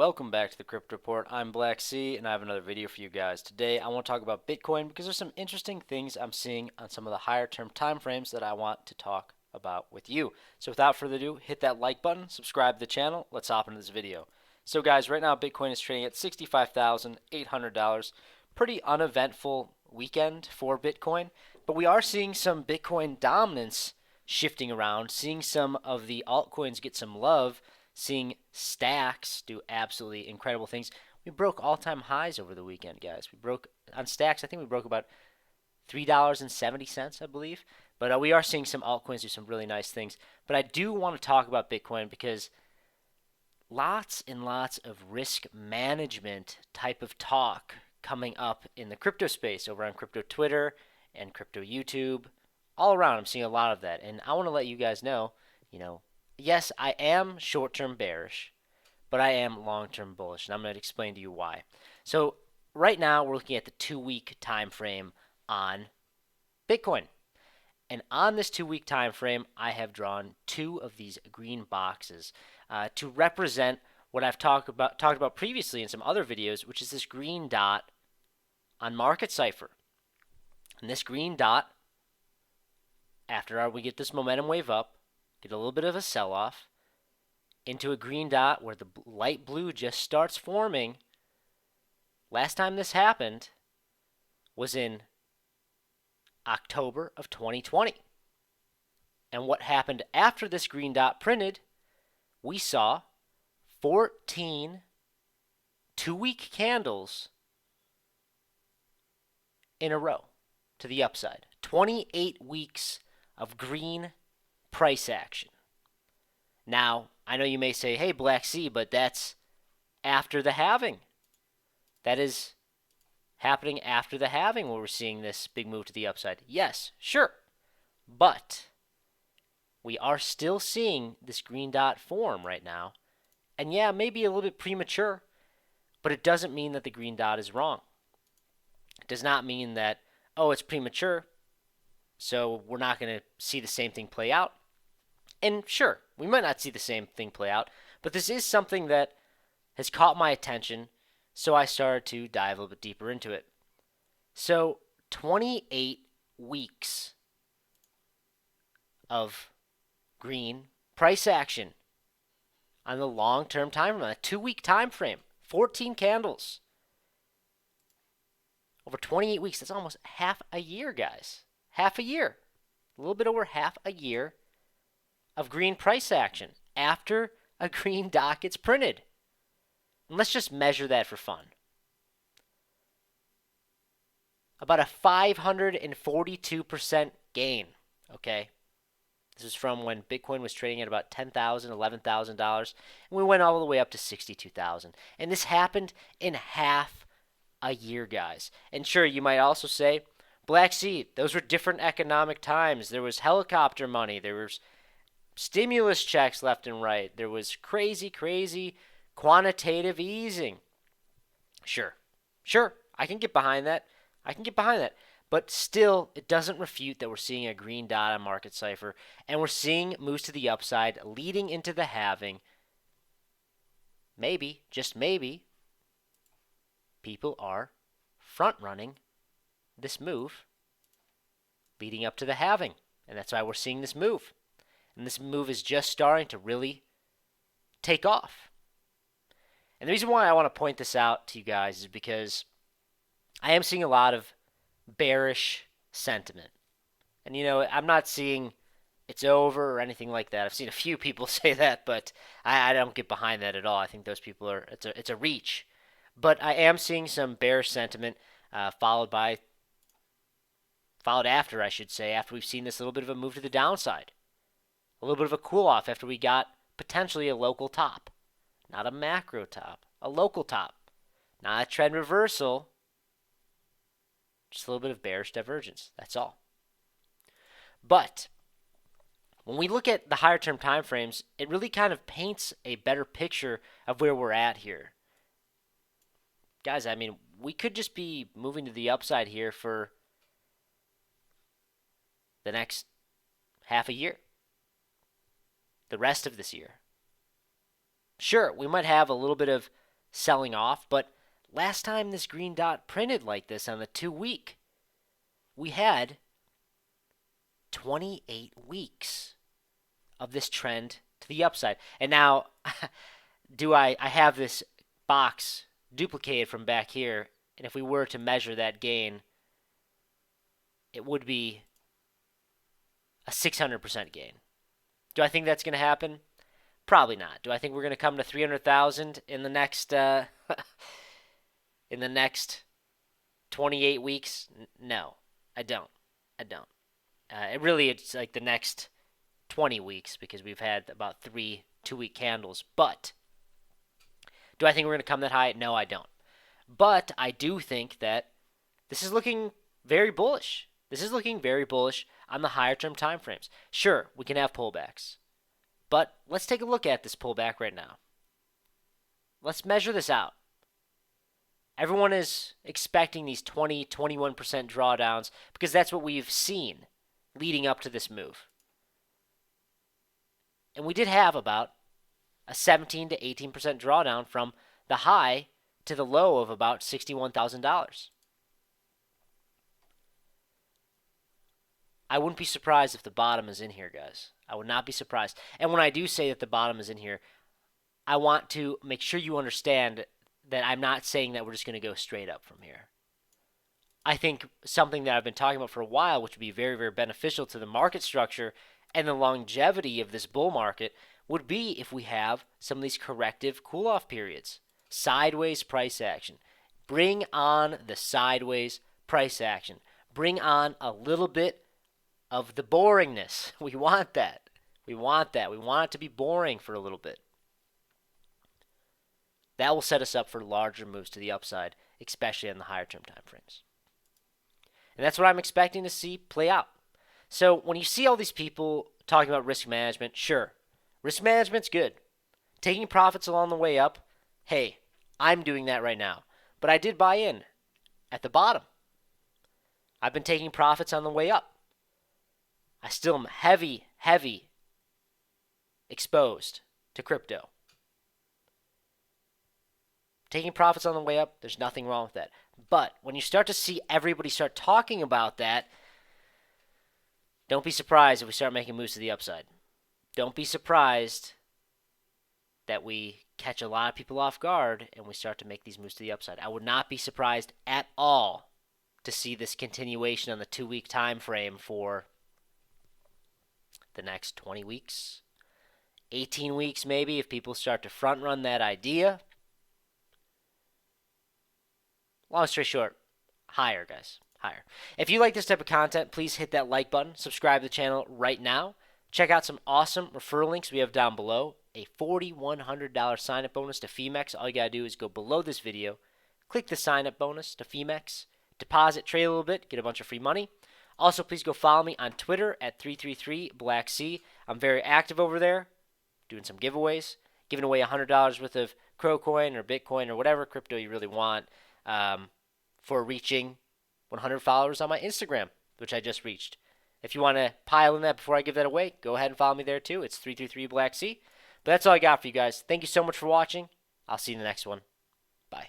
welcome back to the Crypto Report. I'm Blacksea, and I have another video for you guys. Today, I want to talk about Bitcoin because there's some interesting things I'm seeing on some of the higher term time frames that I want to talk about with you. So without further ado, hit that like button, subscribe to the channel. Let's hop into this video. So guys, right now Bitcoin is trading at $65,800. Pretty uneventful weekend for Bitcoin, but we are seeing some Bitcoin dominance shifting around, seeing some of the altcoins get some love, seeing stacks do absolutely incredible things. We broke all-time highs over the weekend, guys. We broke on stacks. I think we broke about $3.70, I believe. But we are seeing some altcoins do some really nice things. But I do want to talk about Bitcoin because lots and lots of risk management type of talk coming up in the crypto space over on crypto Twitter and crypto YouTube. All around, I'm seeing a lot of that. And I want to let you guys know, yes, I am short-term bearish, but I am long-term bullish, and I'm going to explain to you why. So right now, we're looking at the 2-week time frame on Bitcoin. And on this 2-week time frame, I have drawn two of these green boxes to represent what I've talked about previously in some other videos, which is this green dot on Market Cipher. And this green dot, after we get this momentum wave up, get a little bit of a sell-off, into a green dot where the light blue just starts forming. Last time this happened was in October of 2020. And what happened after this green dot printed, we saw 14 2-week candles in a row to the upside. 28 weeks of green price action. Now, I know you may say, hey, Blacksea, but that's after the halving. That is happening after the halving where we're seeing this big move to the upside. Yes, sure. But we are still seeing this green dot form right now. And yeah, maybe a little bit premature, but it doesn't mean that the green dot is wrong. It does not mean that, oh, it's premature, so we're not going to see the same thing play out. And sure, we might not see the same thing play out, but this is something that has caught my attention, so I started to dive a little bit deeper into it. So 28 weeks of green price action on the long-term time frame, a 2-week time frame, 14 candles. Over 28 weeks, that's almost half a year, guys. Half a year. A little bit over half a year of green price action after a green dot gets printed. And let's just measure that for fun. About a 542% gain, okay? This is from when Bitcoin was trading at about $10,000, $11,000, and we went all the way up to $62,000. And this happened in half a year, guys. And sure, you might also say, Blacksea, those were different economic times. There was helicopter money. There was stimulus checks left and right. There was crazy quantitative easing. Sure, I can get behind that. But still, it doesn't refute that we're seeing a green dot on Market Cipher, and we're seeing moves to the upside leading into the halving. Maybe, just maybe, people are front-running this move leading up to the halving, and that's why we're seeing this move. And this move is just starting to really take off. And the reason why I want to point this out to you guys is because I am seeing a lot of bearish sentiment. And I'm not seeing it's over or anything like that. I've seen a few people say that, but I don't get behind that at all. I think those people it's a reach. But I am seeing some bearish sentiment followed after, I should say, after we've seen this little bit of a move to the downside. A little bit of a cool-off after we got potentially a local top. Not a macro top, a local top. Not a trend reversal, just a little bit of bearish divergence. That's all. But when we look at the higher term time frames, it really kind of paints a better picture of where we're at here. Guys, I mean, we could just be moving to the upside here for the next half a year. The rest of this year. Sure, we might have a little bit of selling off, but last time this green dot printed like this on the 2-week, we had 28 weeks of this trend to the upside. And now, I have this box duplicated from back here, and if we were to measure that gain, it would be a 600% gain. Do I think that's going to happen? Probably not. Do I think we're going to come to 300,000 in the next in the next 28 weeks? No, I don't. It's like the next 20 weeks because we've had about 3 2-week candles. But do I think we're going to come that high? No, I don't. But I do think that this is looking very bullish. This is looking very bullish on the higher term time frames. Sure, we can have pullbacks. But let's take a look at this pullback right now. Let's measure this out. Everyone is expecting these 20, 21% drawdowns because that's what we've seen leading up to this move. And we did have about a 17 to 18% drawdown from the high to the low of about $61,000. I wouldn't be surprised if the bottom is in here, guys. I would not be surprised. And when I do say that the bottom is in here, I want to make sure you understand that I'm not saying that we're just going to go straight up from here. I think something that I've been talking about for a while, which would be very, very beneficial to the market structure and the longevity of this bull market, would be if we have some of these corrective cool-off periods. Sideways price action. Bring on the sideways price action. Bring on a little bit of the boringness. We want that. We want it to be boring for a little bit. That will set us up for larger moves to the upside, especially on the higher term time frames. And that's what I'm expecting to see play out. So when you see all these people talking about risk management, sure, risk management's good. Taking profits along the way up, hey, I'm doing that right now. But I did buy in at the bottom. I've been taking profits on the way up. I still am heavy exposed to crypto. Taking profits on the way up, there's nothing wrong with that. But when you start to see everybody start talking about that, don't be surprised if we start making moves to the upside. Don't be surprised that we catch a lot of people off guard and we start to make these moves to the upside. I would not be surprised at all to see this continuation on the 2-week time frame for the next 20 weeks, 18 weeks maybe, if people start to front run that idea. Long story short, higher, guys, higher. If you like this type of content, please hit that like button, subscribe to the channel right now. Check out some awesome referral links we have down below. A $4,100 sign-up bonus to Femex. All you got to do is go below this video, click the sign-up bonus to Femex, deposit, trade a little bit, get a bunch of free money. Also, please go follow me on Twitter at 333Blacksea. I'm very active over there, doing some giveaways, giving away $100 worth of Crocoin or Bitcoin or whatever crypto you really want for reaching 100 followers on my Instagram, which I just reached. If you want to pile in that before I give that away, go ahead and follow me there too. It's 333Blacksea. But that's all I got for you guys. Thank you so much for watching. I'll see you in the next one. Bye.